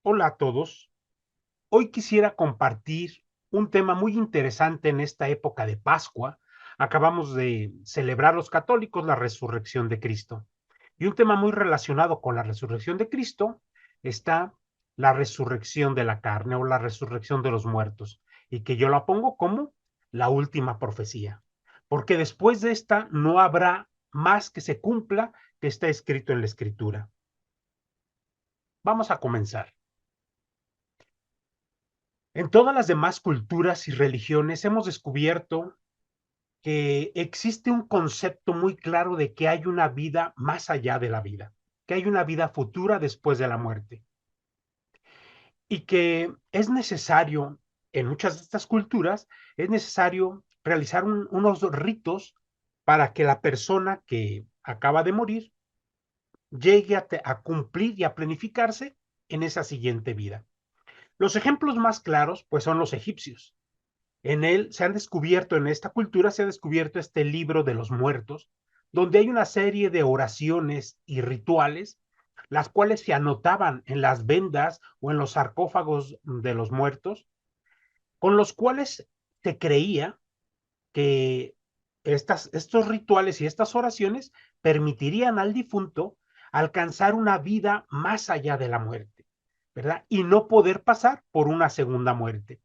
Hola a todos. Hoy quisiera compartir un tema muy interesante en esta época de Pascua. Acabamos de celebrar los católicos la resurrección de Cristo. Y un tema muy relacionado con la resurrección de Cristo está la resurrección de la carne o la resurrección de los muertos. Y que yo la pongo como la última profecía. Porque después de esta no habrá más que se cumpla que está escrito en la Escritura. Vamos a comenzar. En todas las demás culturas y religiones hemos descubierto que existe un concepto muy claro de que hay una vida más allá de la vida, que hay una vida futura después de la muerte y que es necesario, en muchas de estas culturas, es necesario realizar unos ritos para que la persona que acaba de morir llegue a cumplir y a planificarse en esa siguiente vida. Los ejemplos más claros, pues, son los egipcios. En él se han descubierto, en esta cultura se ha descubierto este libro de los muertos, donde hay una serie de oraciones y rituales, las cuales se anotaban en las vendas o en los sarcófagos de los muertos, con los cuales se creía que estos rituales y estas oraciones permitirían al difunto alcanzar una vida más allá de la muerte, ¿verdad? Y no poder pasar por una segunda muerte.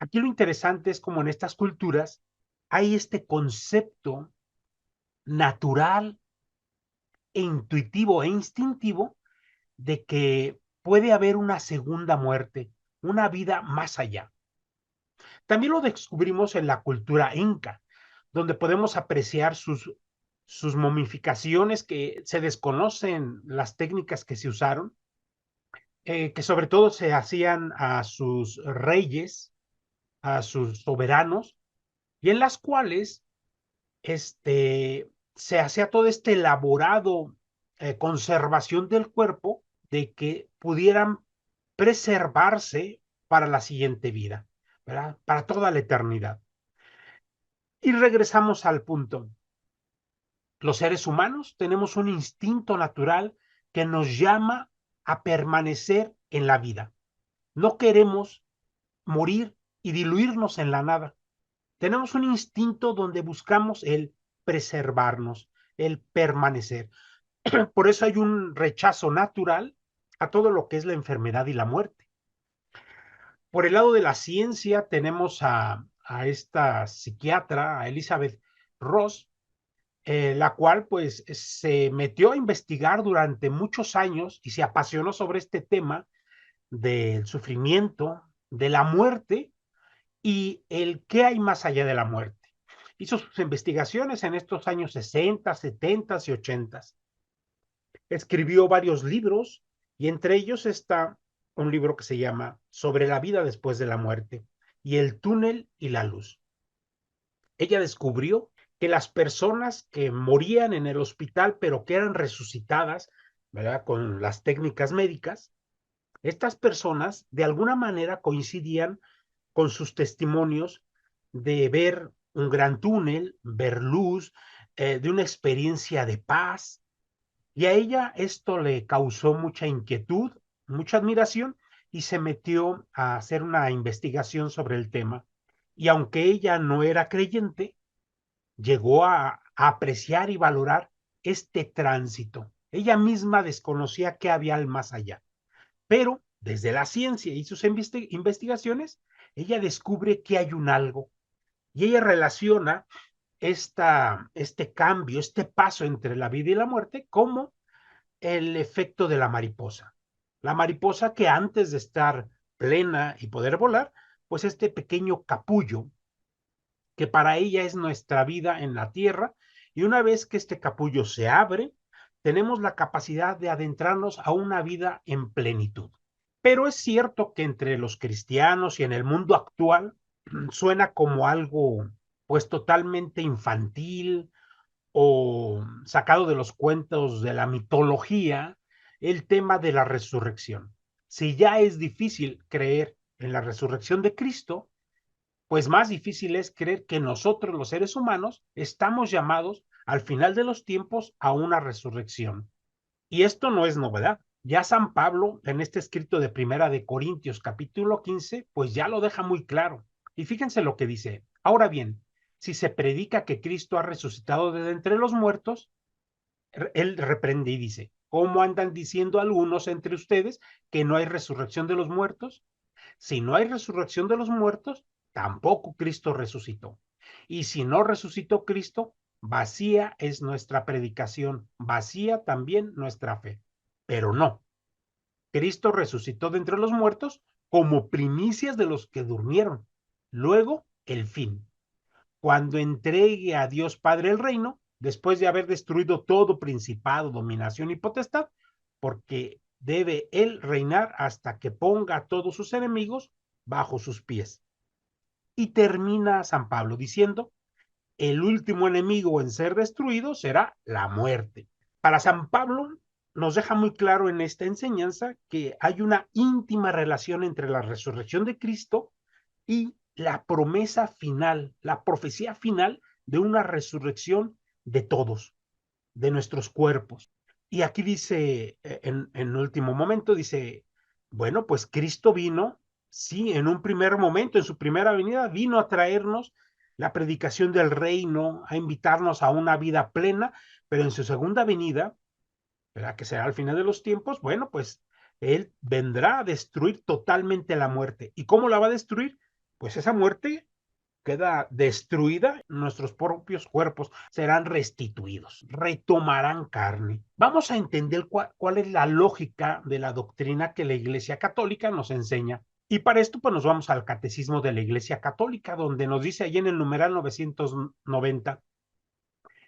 Aquí lo interesante es como en estas culturas hay este concepto natural e intuitivo e instintivo de que puede haber una segunda muerte, una vida más allá. También lo descubrimos en la cultura inca, donde podemos apreciar sus momificaciones, que se desconocen las técnicas que se usaron, que sobre todo se hacían a sus reyes, a sus soberanos, y en las cuales se hacía todo este elaborado conservación del cuerpo de que pudieran preservarse para la siguiente vida, ¿verdad? Para toda la eternidad. Y regresamos al punto. Los seres humanos tenemos un instinto natural que nos llama a permanecer en la vida. No queremos morir y diluirnos en la nada. Tenemos un instinto donde buscamos el preservarnos, el permanecer. Por eso hay un rechazo natural a todo lo que es la enfermedad y la muerte. Por el lado de la ciencia tenemos a esta psiquiatra, a Elizabeth Ross, la cual pues se metió a investigar durante muchos años y se apasionó sobre este tema del sufrimiento, de la muerte y el qué hay más allá de la muerte. Hizo sus investigaciones en estos años 60, 70 y 80. Escribió varios libros y entre ellos está un libro que se llama Sobre la vida después de la muerte y el túnel y la luz. Ella descubrió que las personas que morían en el hospital pero que eran resucitadas, ¿verdad? Con las técnicas médicas, estas personas de alguna manera coincidían con sus testimonios de ver un gran túnel, ver luz, de una experiencia de paz. Y a ella esto le causó mucha inquietud, mucha admiración, y se metió a hacer una investigación sobre el tema. Y aunque ella no era creyente, llegó a apreciar y valorar este tránsito. Ella misma desconocía qué había al más allá. Pero desde la ciencia y sus investigaciones, ella descubre que hay un algo y ella relaciona este cambio, este paso entre la vida y la muerte como el efecto de la mariposa. La mariposa que antes de estar plena y poder volar, pues este pequeño capullo que para ella es nuestra vida en la tierra, y una vez que este capullo se abre, tenemos la capacidad de adentrarnos a una vida en plenitud. Pero es cierto que entre los cristianos y en el mundo actual suena como algo pues totalmente infantil o sacado de los cuentos de la mitología, el tema de la resurrección. Si ya es difícil creer en la resurrección de Cristo, pues más difícil es creer que nosotros los seres humanos estamos llamados al final de los tiempos a una resurrección. Y esto no es novedad. Ya San Pablo, en este escrito de Primera de Corintios, capítulo 15, pues ya lo deja muy claro. Y fíjense lo que dice. Ahora bien, si se predica que Cristo ha resucitado de entre los muertos, él reprende y dice, ¿cómo andan diciendo algunos entre ustedes que no hay resurrección de los muertos? Si no hay resurrección de los muertos, tampoco Cristo resucitó. Y si no resucitó Cristo, vacía es nuestra predicación, vacía también nuestra fe. Pero no, Cristo resucitó de entre los muertos como primicias de los que durmieron. Luego, el fin. Cuando entregue a Dios Padre el reino, después de haber destruido todo principado, dominación y potestad, porque debe él reinar hasta que ponga a todos sus enemigos bajo sus pies. Y termina San Pablo diciendo, el último enemigo en ser destruido será la muerte. Para San Pablo nos deja muy claro en esta enseñanza que hay una íntima relación entre la resurrección de Cristo y la promesa final, la profecía final de una resurrección de todos, de nuestros cuerpos. Y aquí dice, en último momento, dice, bueno, pues Cristo vino, sí, en un primer momento, en su primera venida, vino a traernos la predicación del reino, a invitarnos a una vida plena, pero en su segunda venida, ¿verdad? Que será al final de los tiempos, bueno, pues Él vendrá a destruir totalmente la muerte. ¿Y cómo la va a destruir? Pues esa muerte queda destruida, nuestros propios cuerpos serán restituidos, retomarán carne. Vamos a entender cuál es la lógica de la doctrina que la Iglesia Católica nos enseña. Y para esto, pues nos vamos al Catecismo de la Iglesia Católica, donde nos dice allí en el numeral 990,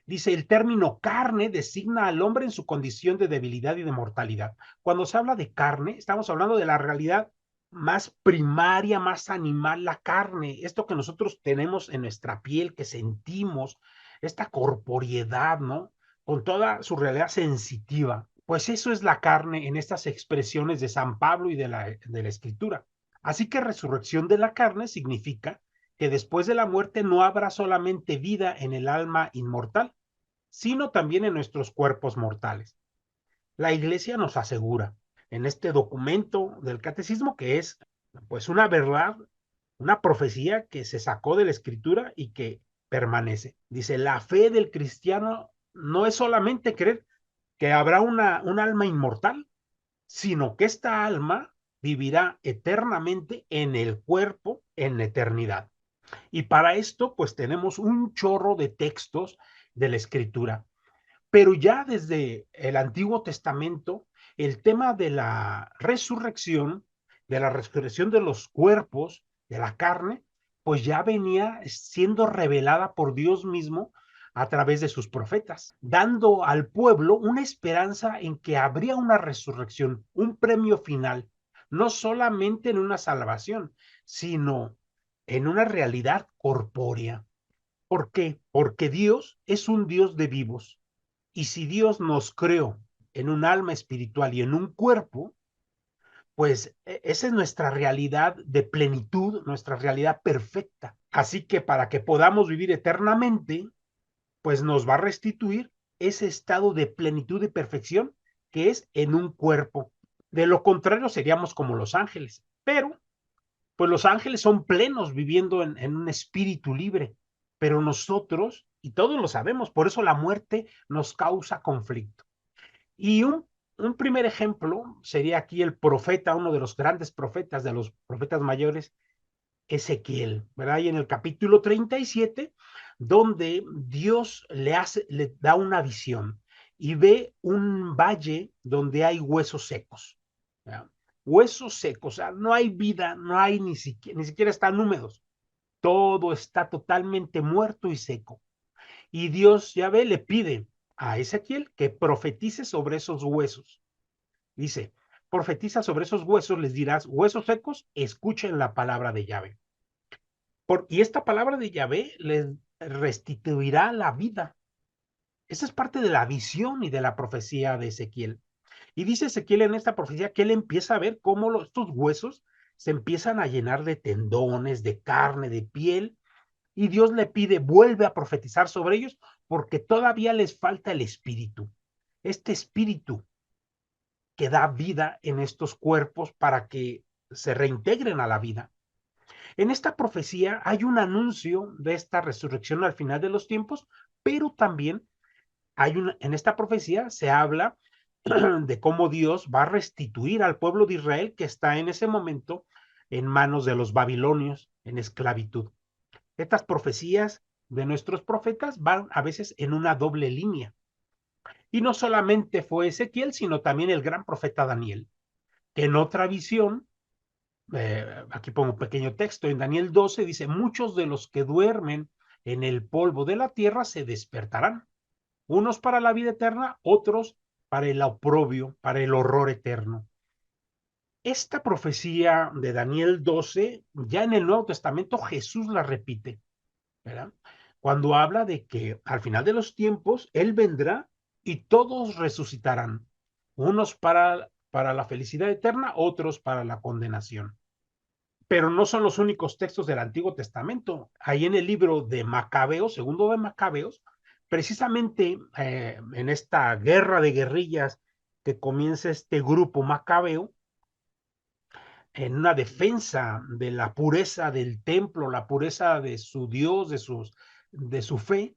dice, el término carne designa al hombre en su condición de debilidad y de mortalidad. Cuando se habla de carne, estamos hablando de la realidad más primaria, más animal, la carne, esto que nosotros tenemos en nuestra piel, que sentimos, esta corporeidad, ¿no? Con toda su realidad sensitiva. Pues eso es la carne en estas expresiones de San Pablo y de la Escritura. Así que resurrección de la carne significa que después de la muerte no habrá solamente vida en el alma inmortal, sino también en nuestros cuerpos mortales. La Iglesia nos asegura en este documento del catecismo que es pues una verdad, una profecía que se sacó de la Escritura y que permanece. Dice, la fe del cristiano no es solamente creer que habrá un alma inmortal, sino que esta alma vivirá eternamente en el cuerpo en eternidad. Y para esto, pues tenemos un chorro de textos de la Escritura. Pero ya desde el Antiguo Testamento, el tema de la resurrección de los cuerpos, de la carne, pues ya venía siendo revelada por Dios mismo a través de sus profetas, dando al pueblo una esperanza en que habría una resurrección, un premio final, no solamente en una salvación, sino en una realidad corpórea. ¿Por qué? Porque Dios es un Dios de vivos. Y si Dios nos creó en un alma espiritual y en un cuerpo, pues esa es nuestra realidad de plenitud, nuestra realidad perfecta. Así que para que podamos vivir eternamente, pues nos va a restituir ese estado de plenitud y perfección que es en un cuerpo. De lo contrario, seríamos como los ángeles. Pero pues los ángeles son plenos viviendo en un espíritu libre, pero nosotros, y todos lo sabemos, por eso la muerte nos causa conflicto. Y un primer ejemplo sería aquí el profeta, uno de los grandes profetas, de los profetas mayores, Ezequiel, ¿verdad? Y en el capítulo 37, donde Dios le da una visión y ve un valle donde hay huesos secos, ¿verdad? Huesos secos, o sea, no hay vida, no hay ni siquiera están húmedos, todo está totalmente muerto y seco. Y Dios, ya ve, le pide a Ezequiel que profetice sobre esos huesos. Dice, profetiza sobre esos huesos, les dirás, huesos secos, escuchen la palabra de Yahvé. Y esta palabra de Yahvé les restituirá la vida. Esa es parte de la visión y de la profecía de Ezequiel. Y dice Ezequiel en esta profecía que él empieza a ver cómo estos huesos se empiezan a llenar de tendones, de carne, de piel, y Dios le pide, vuelve a profetizar sobre ellos, porque todavía les falta el espíritu. Este espíritu que da vida en estos cuerpos para que se reintegren a la vida. En esta profecía hay un anuncio de esta resurrección al final de los tiempos, pero también en esta profecía se habla de cómo Dios va a restituir al pueblo de Israel que está en ese momento en manos de los babilonios en esclavitud. Estas profecías de nuestros profetas van a veces en una doble línea. Y no solamente fue Ezequiel, sino también el gran profeta Daniel, que en otra visión, aquí pongo un pequeño texto, en Daniel 12 dice, muchos de los que duermen en el polvo de la tierra se despertarán, unos para la vida eterna, otros para el oprobio, para el horror eterno. Esta profecía de Daniel 12, ya en el Nuevo Testamento Jesús la repite, ¿verdad? Cuando habla de que al final de los tiempos Él vendrá y todos resucitarán, unos para la felicidad eterna, otros para la condenación. Pero no son los únicos textos del Antiguo Testamento. Ahí en el libro de Macabeos, segundo de Macabeos, precisamente en esta guerra de guerrillas que comienza este grupo macabeo, en una defensa de la pureza del templo, la pureza de su Dios, de su fe.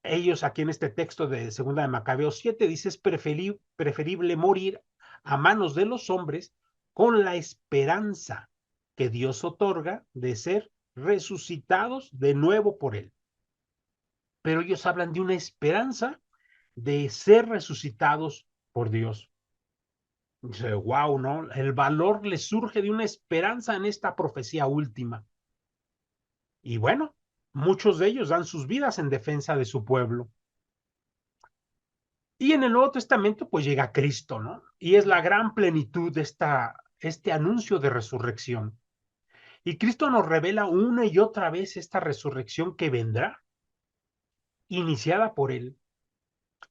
Ellos aquí en este texto de segunda de Macabeos 7 dice es preferible morir a manos de los hombres con la esperanza que Dios otorga de ser resucitados de nuevo por él. Pero ellos hablan de una esperanza de ser resucitados por Dios. Dice, wow, ¿no? El valor les surge de una esperanza en esta profecía última. Y bueno, muchos de ellos dan sus vidas en defensa de su pueblo. Y en el Nuevo Testamento, pues llega Cristo, ¿no? Y es la gran plenitud de este anuncio de resurrección. Y Cristo nos revela una y otra vez esta resurrección que vendrá, iniciada por Él.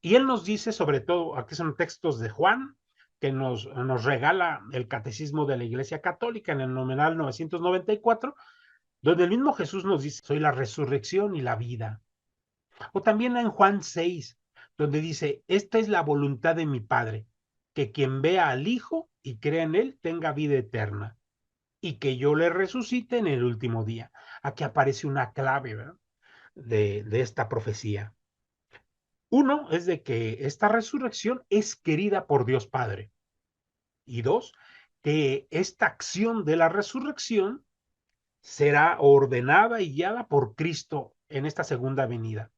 Y Él nos dice, sobre todo, aquí son textos de Juan, que nos regala el Catecismo de la Iglesia Católica en el numeral 994, donde el mismo Jesús nos dice, soy la resurrección y la vida. O también en Juan 6, donde dice, esta es la voluntad de mi Padre, que quien vea al Hijo y crea en Él tenga vida eterna, y que yo le resucite en el último día. Aquí aparece una clave, ¿verdad? De esta profecía. Uno es de que esta resurrección es querida por Dios Padre. Y dos, que esta acción de la resurrección será ordenada y guiada por Cristo en esta segunda venida.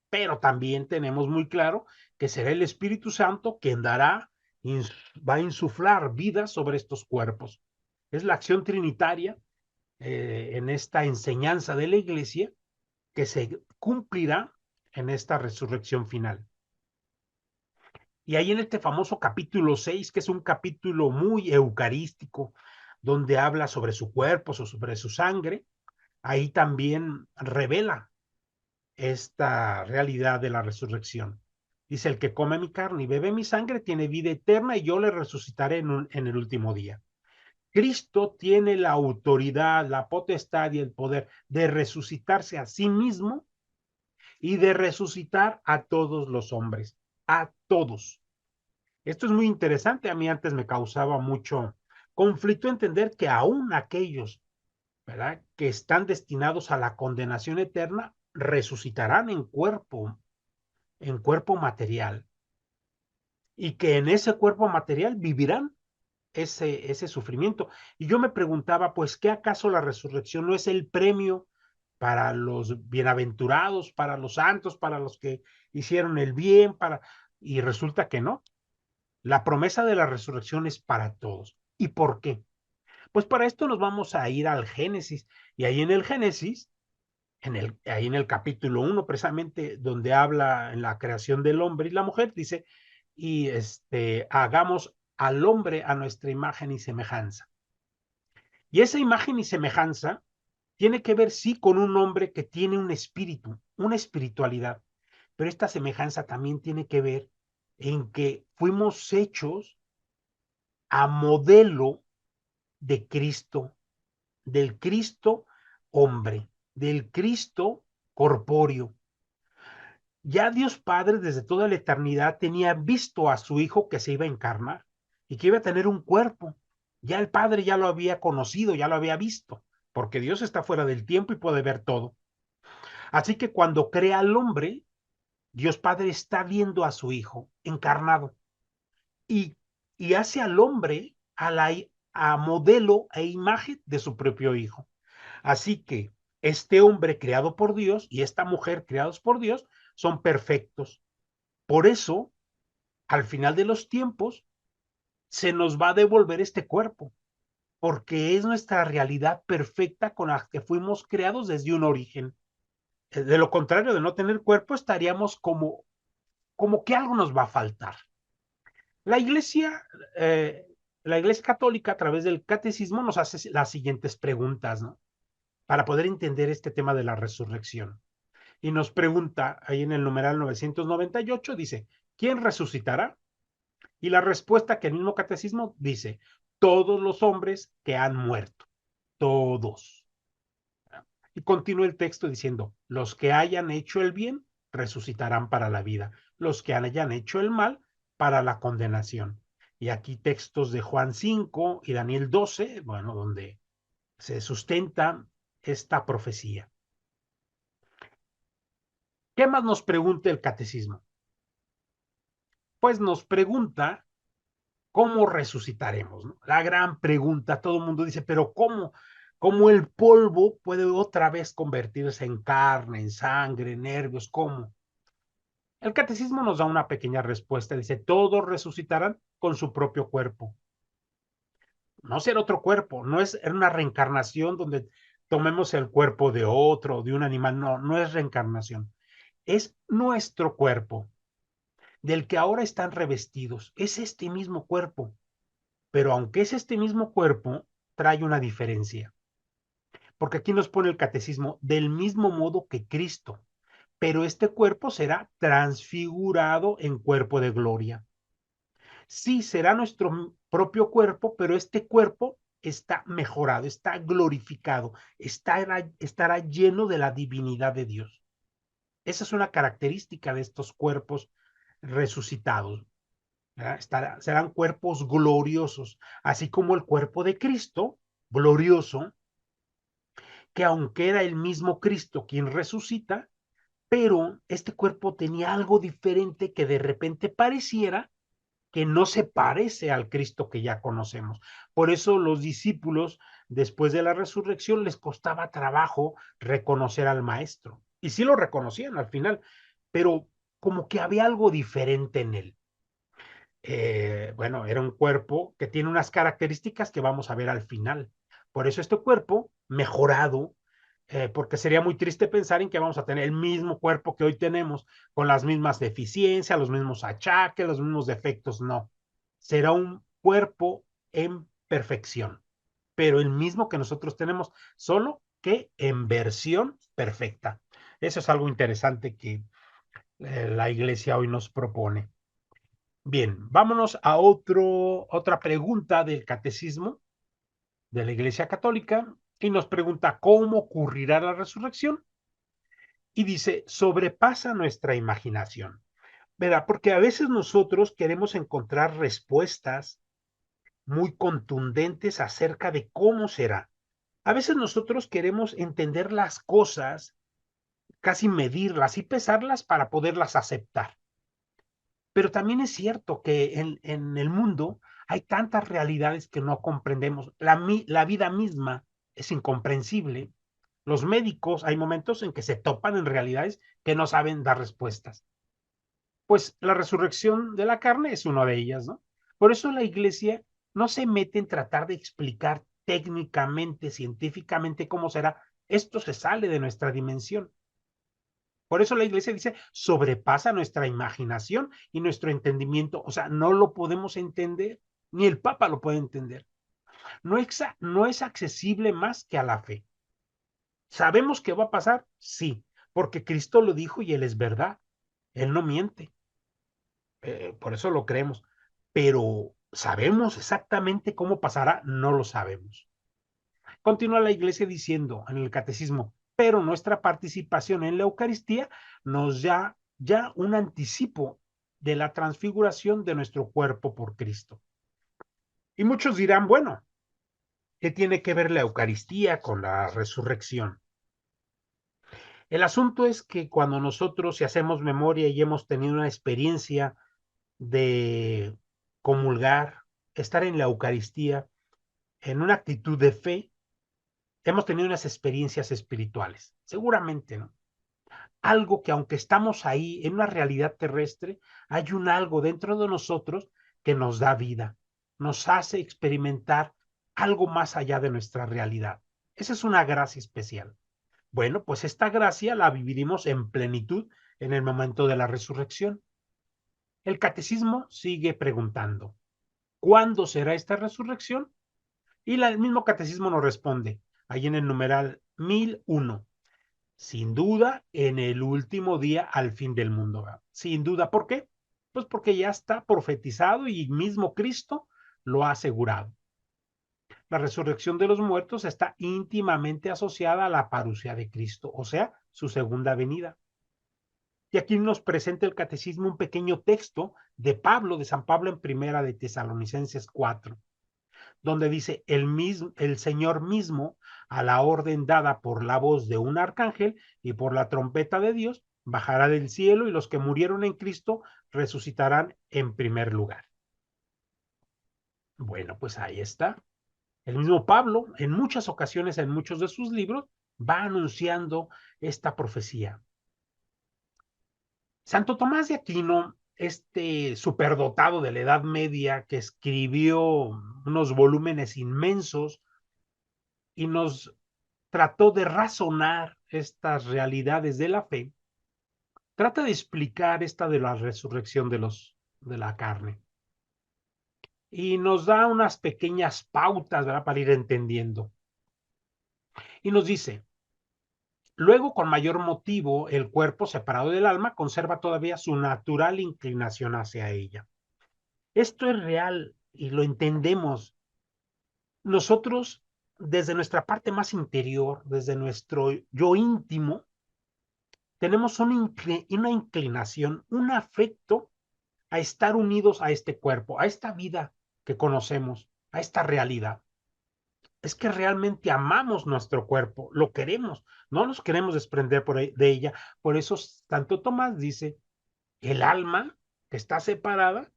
Pero también tenemos muy claro que será el Espíritu Santo quien va a insuflar vida sobre estos cuerpos. Es la acción trinitaria en esta enseñanza de la iglesia que se cumplirá en esta resurrección final. Y ahí en este famoso capítulo 6, que es un capítulo muy eucarístico, donde habla sobre su cuerpo, sobre su sangre, ahí también revela esta realidad de la resurrección. Dice, el que come mi carne y bebe mi sangre tiene vida eterna y yo le resucitaré en el último día. Cristo tiene la autoridad, la potestad y el poder de resucitarse a sí mismo y de resucitar a todos los hombres, a todos. Esto es muy interesante. A mí antes me causaba mucho conflicto entender que aún aquellos, ¿verdad?, que están destinados a la condenación eterna, resucitarán en cuerpo material, y que en ese cuerpo material vivirán ese sufrimiento. Y yo me preguntaba, pues, ¿qué acaso la resurrección no es el premio para los bienaventurados, para los santos, para los que hicieron el bien, y resulta que no? La promesa de la resurrección es para todos. ¿Y por qué? Pues para esto nos vamos a ir al Génesis, y ahí en el Génesis, ahí en el capítulo 1, precisamente donde habla en la creación del hombre y la mujer, dice, y hagamos al hombre a nuestra imagen y semejanza. Y esa imagen y semejanza tiene que ver, sí, con un hombre que tiene un espíritu, una espiritualidad, pero esta semejanza también tiene que ver en que fuimos hechos a modelo de Cristo, del Cristo hombre, del Cristo corpóreo. Ya Dios Padre desde toda la eternidad tenía visto a su Hijo que se iba a encarnar y que iba a tener un cuerpo. Ya el Padre ya lo había conocido, ya lo había visto, porque Dios está fuera del tiempo y puede ver todo. Así que cuando crea al hombre, Dios Padre está viendo a su Hijo encarnado y, y hace al hombre a modelo e imagen de su propio Hijo. Así que este hombre creado por Dios y esta mujer creados por Dios son perfectos. Por eso, al final de los tiempos, se nos va a devolver este cuerpo, porque es nuestra realidad perfecta con la que fuimos creados desde un origen. De lo contrario, de no tener cuerpo, estaríamos como que algo nos va a faltar. La iglesia, eh, la iglesia católica, a través del catecismo, nos hace las siguientes preguntas, ¿no? Para poder entender este tema de la resurrección. Y nos pregunta ahí en el numeral 998, dice, ¿quién resucitará? Y la respuesta que el mismo catecismo dice, todos los hombres que han muerto, todos. Y continúa el texto diciendo, los que hayan hecho el bien resucitarán para la vida, los que hayan hecho el mal para la condenación. Y aquí textos de Juan 5 y Daniel 12, bueno, donde se sustenta esta profecía. ¿Qué más nos pregunta el catecismo? Pues nos pregunta ¿cómo resucitaremos? ¿No? La gran pregunta, todo el mundo dice, pero ¿cómo? ¿Cómo el polvo puede otra vez convertirse en carne, en sangre, en nervios? ¿Cómo? El catecismo nos da una pequeña respuesta, dice, todos resucitarán con su propio cuerpo. No será otro cuerpo, no es una reencarnación donde tomemos el cuerpo de otro, de un animal, no, no es reencarnación. Es nuestro cuerpo, del que ahora están revestidos, es este mismo cuerpo. Pero aunque es este mismo cuerpo, trae una diferencia. Porque aquí nos pone el catecismo del mismo modo que Cristo, pero este cuerpo será transfigurado en cuerpo de gloria. Sí, será nuestro propio cuerpo, pero este cuerpo está mejorado, está glorificado, estará lleno de la divinidad de Dios. Esa es una característica de estos cuerpos resucitados. Serán cuerpos gloriosos, así como el cuerpo de Cristo, glorioso, que aunque era el mismo Cristo quien resucita, pero este cuerpo tenía algo diferente que de repente pareciera que no se parece al Cristo que ya conocemos. Por eso los discípulos, después de la resurrección, les costaba trabajo reconocer al Maestro. Y sí lo reconocían al final, pero como que había algo diferente en él. Bueno, era un cuerpo que tiene unas características que vamos a ver al final. Por eso este cuerpo mejorado, porque sería muy triste pensar en que vamos a tener el mismo cuerpo que hoy tenemos, con las mismas deficiencias, los mismos achaques, los mismos defectos. No, será un cuerpo en perfección, pero el mismo que nosotros tenemos, solo que en versión perfecta. Eso es algo interesante que la iglesia hoy nos propone. Bien, vámonos a otra pregunta del catecismo de la Iglesia Católica y nos pregunta cómo ocurrirá la resurrección y dice, sobrepasa nuestra imaginación. ¿Verdad? Porque a veces nosotros queremos encontrar respuestas muy contundentes acerca de cómo será. A veces nosotros queremos entender las cosas, casi medirlas y pesarlas para poderlas aceptar. Pero también es cierto que en el mundo hay tantas realidades que no comprendemos. La vida misma es incomprensible. Los médicos hay momentos en que se topan en realidades que no saben dar respuestas. Pues la resurrección de la carne es una de ellas, ¿no? Por eso la iglesia no se mete en tratar de explicar técnicamente, científicamente cómo será. Esto se sale de nuestra dimensión. Por eso la iglesia dice, sobrepasa nuestra imaginación y nuestro entendimiento. O sea, no lo podemos entender, ni el Papa lo puede entender. No es accesible más que a la fe. ¿Sabemos qué va a pasar? Sí, porque Cristo lo dijo y Él es verdad. Él no miente. Por eso lo creemos. Pero ¿sabemos exactamente cómo pasará? No lo sabemos. Continúa la iglesia diciendo en el catecismo, pero nuestra participación en la Eucaristía nos ya ya un anticipo de la transfiguración de nuestro cuerpo por Cristo. Y muchos dirán, bueno, ¿qué tiene que ver la Eucaristía con la resurrección? El asunto es que cuando nosotros, si hacemos memoria y hemos tenido una experiencia de comulgar, estar en la Eucaristía, en una actitud de fe, hemos tenido unas experiencias espirituales, seguramente, ¿no? Algo que aunque estamos ahí en una realidad terrestre, hay un algo dentro de nosotros que nos da vida, nos hace experimentar algo más allá de nuestra realidad. Esa es una gracia especial. Bueno, pues esta gracia la viviremos en plenitud en el momento de la resurrección. El catecismo sigue preguntando, ¿cuándo será esta resurrección? Y el mismo catecismo nos responde, ahí en el numeral 1001, sin duda en el último día al fin del mundo. ¿Verdad? Sin duda, ¿por qué? Pues porque ya está profetizado y mismo Cristo lo ha asegurado. La resurrección de los muertos está íntimamente asociada a la parucía de Cristo, o sea, su segunda venida. Y aquí nos presenta el catecismo un pequeño texto de Pablo, de San Pablo en primera de Tesalonicenses 4, donde dice, el Señor mismo, a la orden dada por la voz de un arcángel y por la trompeta de Dios, bajará del cielo y los que murieron en Cristo resucitarán en primer lugar. Bueno, pues ahí está. El mismo Pablo, en muchas ocasiones, en muchos de sus libros, va anunciando esta profecía. Santo Tomás de Aquino, este superdotado de la Edad Media que escribió unos volúmenes inmensos y nos trató de razonar estas realidades de la fe, trata de explicar esta de la resurrección de la carne y nos da unas pequeñas pautas, ¿verdad? Para ir entendiendo. Y nos dice, luego con mayor motivo el cuerpo separado del alma conserva todavía su natural inclinación hacia ella. Esto es real y lo entendemos. Nosotros, desde nuestra parte más interior, desde nuestro yo íntimo, tenemos una inclinación, un afecto a estar unidos a este cuerpo, a esta vida que conocemos, a esta realidad. Es que realmente amamos nuestro cuerpo, lo queremos, no nos queremos desprender de ella. Por eso Santo Tomás dice, el alma que está separada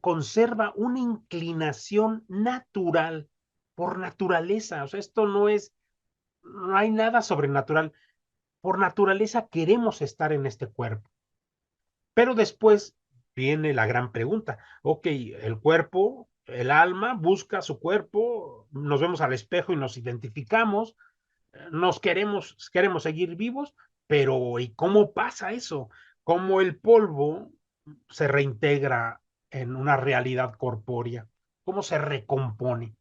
conserva una inclinación natural, por naturaleza. O sea, esto no hay nada sobrenatural. Por naturaleza queremos estar en este cuerpo. Pero después viene la gran pregunta. Ok, el cuerpo, el alma busca su cuerpo, nos vemos al espejo y nos identificamos, queremos seguir vivos, pero ¿y cómo pasa eso? ¿Cómo el polvo se reintegra en una realidad corpórea? ¿Cómo se recompone?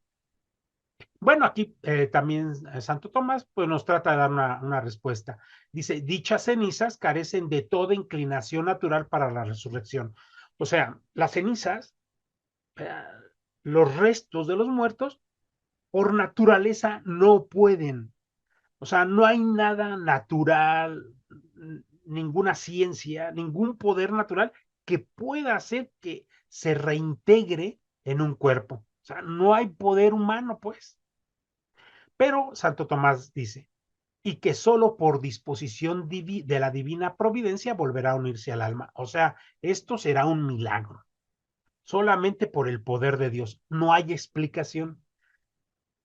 Bueno, aquí también Santo Tomás pues, nos trata de dar una respuesta. Dice, dichas cenizas carecen de toda inclinación natural para la resurrección. O sea, las cenizas, eh, los restos de los muertos, por naturaleza no pueden. O sea, no hay nada natural, ninguna ciencia, ningún poder natural que pueda hacer que se reintegre en un cuerpo. O sea, no hay poder humano, pues. Pero Santo Tomás dice, y que solo por disposición de la divina providencia volverá a unirse al alma. O sea, esto será un milagro, solamente por el poder de Dios. No hay explicación.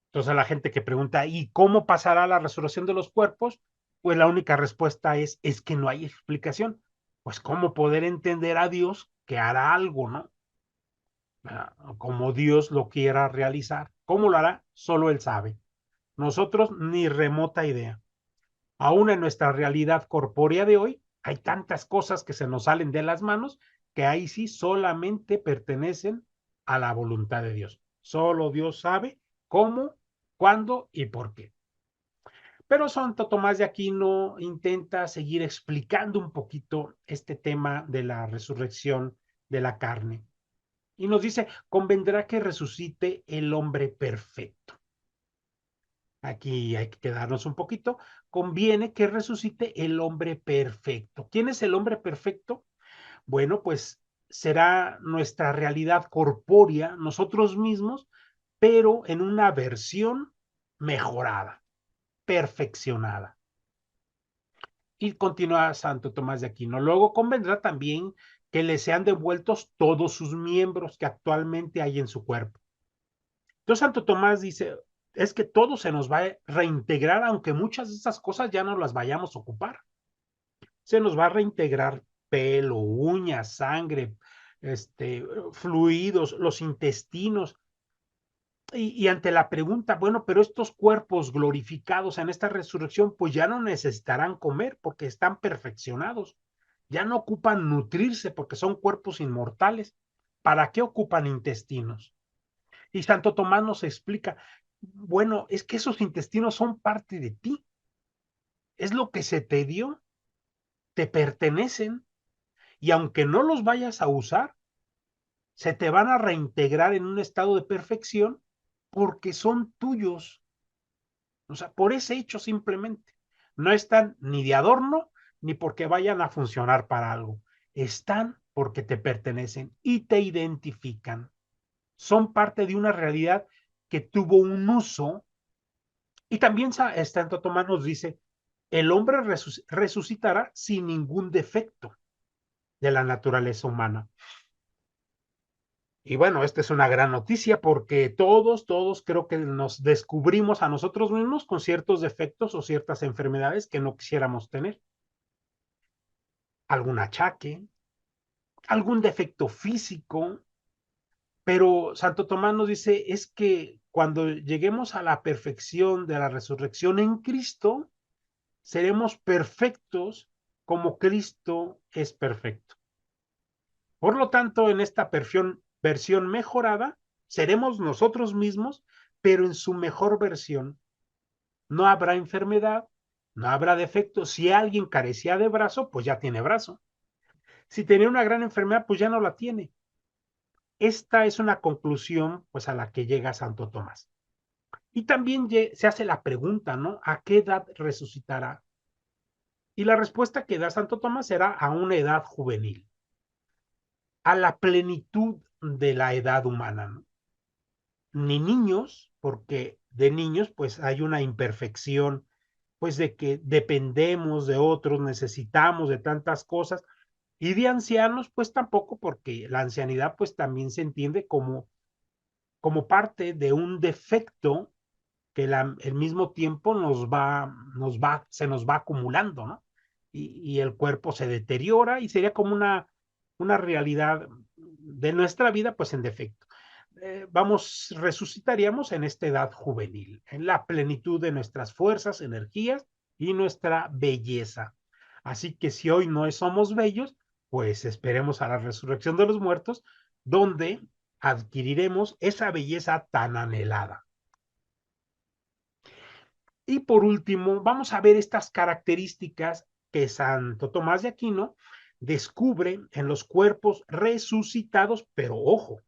Entonces la gente que pregunta, ¿y cómo pasará la resurrección de los cuerpos? Pues la única respuesta es que no hay explicación. Pues cómo poder entender a Dios que hará algo, ¿no? Como Dios lo quiera realizar. ¿Cómo lo hará? Solo Él sabe. Nosotros ni remota idea. Aún en nuestra realidad corpórea de hoy, hay tantas cosas que se nos salen de las manos que ahí sí solamente pertenecen a la voluntad de Dios. Solo Dios sabe cómo, cuándo y por qué. Pero Santo Tomás de Aquino intenta seguir explicando un poquito este tema de la resurrección de la carne. Y nos dice, convendrá que resucite el hombre perfecto. Aquí hay que quedarnos un poquito. Conviene que resucite el hombre perfecto. ¿Quién es el hombre perfecto? Bueno, pues será nuestra realidad corpórea, nosotros mismos, pero en una versión mejorada, perfeccionada. Y continúa Santo Tomás de Aquino. Luego convendrá también que le sean devueltos todos sus miembros que actualmente hay en su cuerpo. Entonces Santo Tomás dice, es que todo se nos va a reintegrar, aunque muchas de esas cosas ya no las vayamos a ocupar. Se nos va a reintegrar pelo, uñas, sangre, fluidos, los intestinos. Y ante la pregunta, bueno, pero estos cuerpos glorificados en esta resurrección, pues ya no necesitarán comer porque están perfeccionados. Ya no ocupan nutrirse porque son cuerpos inmortales. ¿Para qué ocupan intestinos? Y Santo Tomás nos explica, bueno, es que esos intestinos son parte de ti. Es lo que se te dio, te pertenecen. Y aunque no los vayas a usar, se te van a reintegrar en un estado de perfección porque son tuyos. O sea, por ese hecho simplemente. No están ni de adorno ni porque vayan a funcionar para algo. Están porque te pertenecen y te identifican. Son parte de una realidad que tuvo un uso. Y también Santo Tomás nos dice, el hombre resucitará sin ningún defecto de la naturaleza humana. Y bueno, esta es una gran noticia porque todos creo que nos descubrimos a nosotros mismos con ciertos defectos o ciertas enfermedades que no quisiéramos tener. Algún achaque, algún defecto físico, pero Santo Tomás nos dice es que cuando lleguemos a la perfección de la resurrección en Cristo, seremos perfectos como Cristo es perfecto. Por lo tanto, en esta versión mejorada, seremos nosotros mismos, pero en su mejor versión. No habrá enfermedad, no habrá defecto. Si alguien carecía de brazo, pues ya tiene brazo. Si tenía una gran enfermedad, pues ya no la tiene. Esta es una conclusión, pues, a la que llega Santo Tomás. Y también se hace la pregunta, ¿no? ¿A qué edad resucitará? Y la respuesta que da Santo Tomás será a una edad juvenil, a la plenitud de la edad humana, ¿no? Ni niños, porque de niños pues hay una imperfección, pues de que dependemos de otros, necesitamos de tantas cosas, y de ancianos pues tampoco, porque la ancianidad pues también se entiende como parte de un defecto que el mismo tiempo se nos va acumulando, ¿no? Y el cuerpo se deteriora y sería como una realidad de nuestra vida, pues en defecto. Resucitaríamos en esta edad juvenil, en la plenitud de nuestras fuerzas, energías y nuestra belleza. Así que si hoy no somos bellos, pues esperemos a la resurrección de los muertos, donde adquiriremos esa belleza tan anhelada. Y por último, vamos a ver estas características que Santo Tomás de Aquino descubre en los cuerpos resucitados, pero ojo,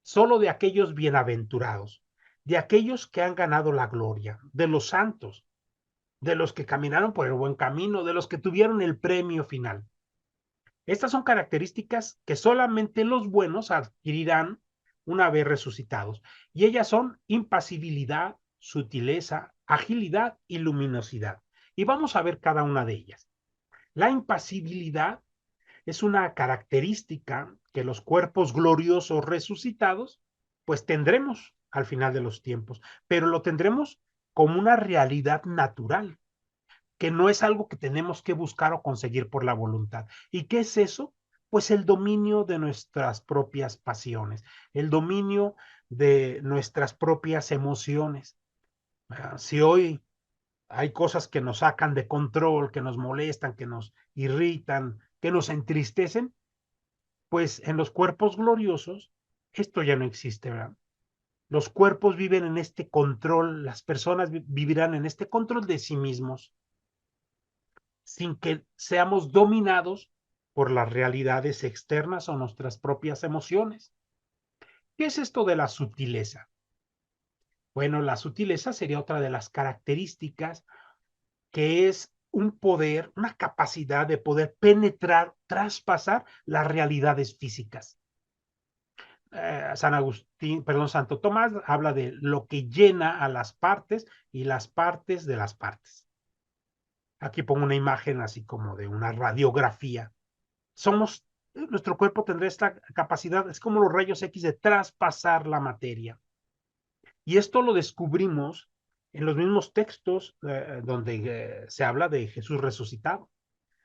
solo de aquellos bienaventurados, de aquellos que han ganado la gloria, de los santos, de los que caminaron por el buen camino, de los que tuvieron el premio final. Estas son características que solamente los buenos adquirirán una vez resucitados, y ellas son impasibilidad, sutileza, agilidad y luminosidad. Y vamos a ver cada una de ellas. La impasibilidad es una característica que los cuerpos gloriosos resucitados pues tendremos al final de los tiempos, pero lo tendremos como una realidad natural, que no es algo que tenemos que buscar o conseguir por la voluntad. ¿Y qué es eso? Pues el dominio de nuestras propias pasiones, el dominio de nuestras propias emociones. Si hoy hay cosas que nos sacan de control, que nos molestan, que nos irritan, que nos entristecen, pues en los cuerpos gloriosos esto ya no existe, ¿verdad? Los cuerpos viven en este control, las personas vivirán en este control de sí mismos, sin que seamos dominados por las realidades externas o nuestras propias emociones. ¿Qué es esto de la sutileza? Bueno, la sutileza sería otra de las características, que es un poder, una capacidad de poder penetrar, traspasar las realidades físicas. San Agustín, perdón, Santo Tomás habla de lo que llena a las partes y las partes de las partes. Aquí pongo una imagen así como de una radiografía. Somos, nuestro cuerpo tendrá esta capacidad, es como los rayos X, de traspasar la materia. Y esto lo descubrimos en los mismos textos donde se habla de Jesús resucitado.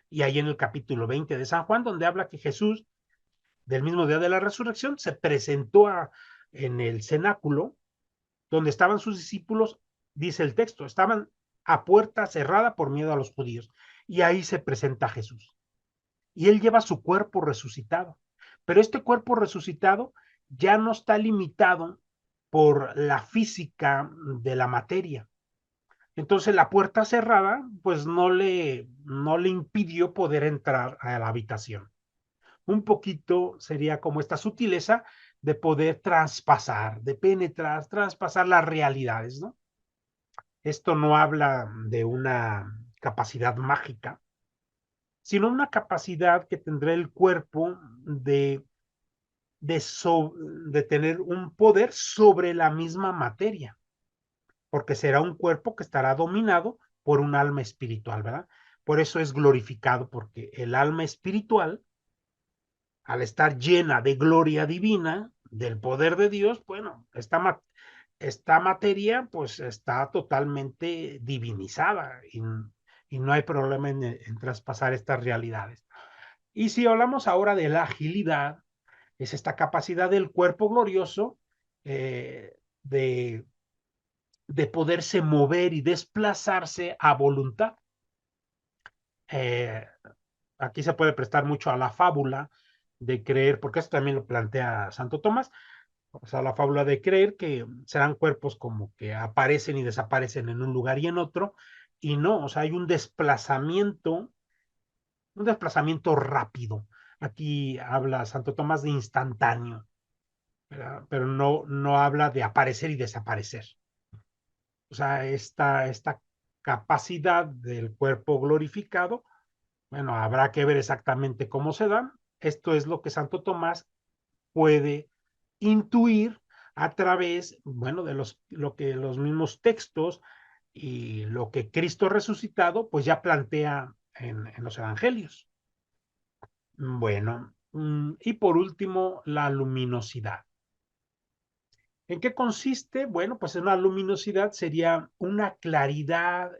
Y ahí en el capítulo 20 de San Juan, donde habla que Jesús, del mismo día de la resurrección, se presentó en el cenáculo, donde estaban sus discípulos, dice el texto, estaban a puerta cerrada por miedo a los judíos. Y ahí se presenta Jesús. Y él lleva su cuerpo resucitado. Pero este cuerpo resucitado ya no está limitado por la física de la materia. Entonces la puerta cerrada, pues no le impidió poder entrar a la habitación. Un poquito sería como esta sutileza de poder traspasar, de penetrar, traspasar las realidades, ¿no? Esto no habla de una capacidad mágica, sino una capacidad que tendrá el cuerpo de, so, de tener un poder sobre la misma materia, porque será un cuerpo que estará dominado por un alma espiritual, ¿verdad? Por eso es glorificado, porque el alma espiritual, al estar llena de gloria divina, del poder de Dios, bueno, esta materia pues está totalmente divinizada y no hay problema en traspasar estas realidades. Y si hablamos ahora de la agilidad, es esta capacidad del cuerpo glorioso eh, de, de poderse mover y desplazarse a voluntad. Eh, Aquí se puede prestar mucho a la fábula de creer, porque esto también lo plantea Santo Tomás, o sea, la fábula de creer que serán cuerpos como que aparecen y desaparecen en un lugar y en otro, y no, o sea, hay un desplazamiento rápido. Aquí habla Santo Tomás de instantáneo, ¿verdad? Pero no habla de aparecer y desaparecer. O sea, esta capacidad del cuerpo glorificado, bueno, habrá que ver exactamente cómo se dan. Esto es lo que Santo Tomás puede intuir a través, bueno, de lo que los mismos textos y lo que Cristo resucitado, pues ya plantea en los evangelios. Bueno, y por último, la luminosidad. ¿En qué consiste? Bueno, pues una luminosidad sería una claridad,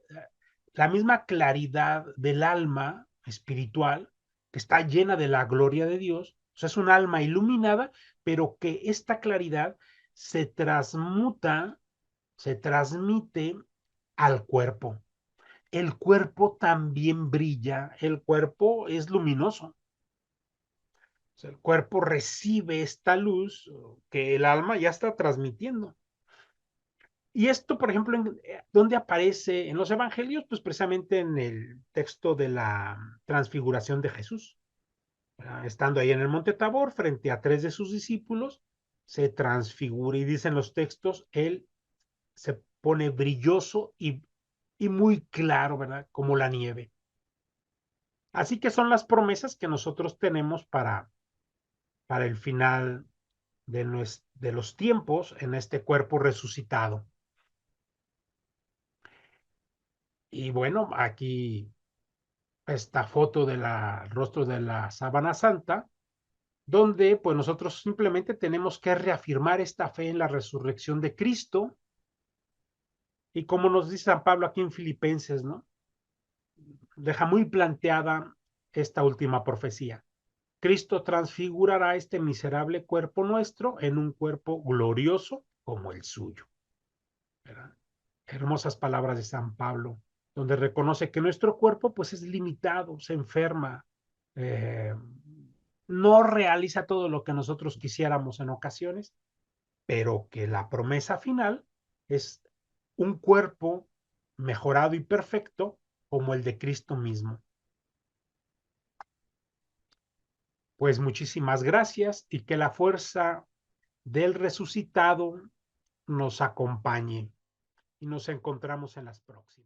la misma claridad del alma espiritual que está llena de la gloria de Dios. O sea, es un alma iluminada, pero que esta claridad se transmuta, se transmite al cuerpo. El cuerpo también brilla, el cuerpo es luminoso. O sea, el cuerpo recibe esta luz que el alma ya está transmitiendo. Y esto, por ejemplo, ¿dónde aparece en los evangelios? Pues precisamente en el texto de la transfiguración de Jesús. Estando ahí en el monte Tabor, frente a tres de sus discípulos, se transfigura y dicen los textos, él se pone brilloso y muy claro, ¿verdad? Como la nieve. Así que son las promesas que nosotros tenemos para el final de los tiempos en este cuerpo resucitado. Y bueno, aquí esta foto del rostro de la sábana santa, donde pues nosotros simplemente tenemos que reafirmar esta fe en la resurrección de Cristo y como nos dice San Pablo aquí en Filipenses, ¿no? Deja muy planteada esta última profecía. Cristo transfigurará este miserable cuerpo nuestro en un cuerpo glorioso como el suyo, ¿verdad? Hermosas palabras de San Pablo, donde reconoce que nuestro cuerpo pues es limitado, se enferma, eh, no realiza todo lo que nosotros quisiéramos en ocasiones, pero que la promesa final es un cuerpo mejorado y perfecto como el de Cristo mismo. Pues muchísimas gracias y que la fuerza del resucitado nos acompañe y nos encontramos en las próximas.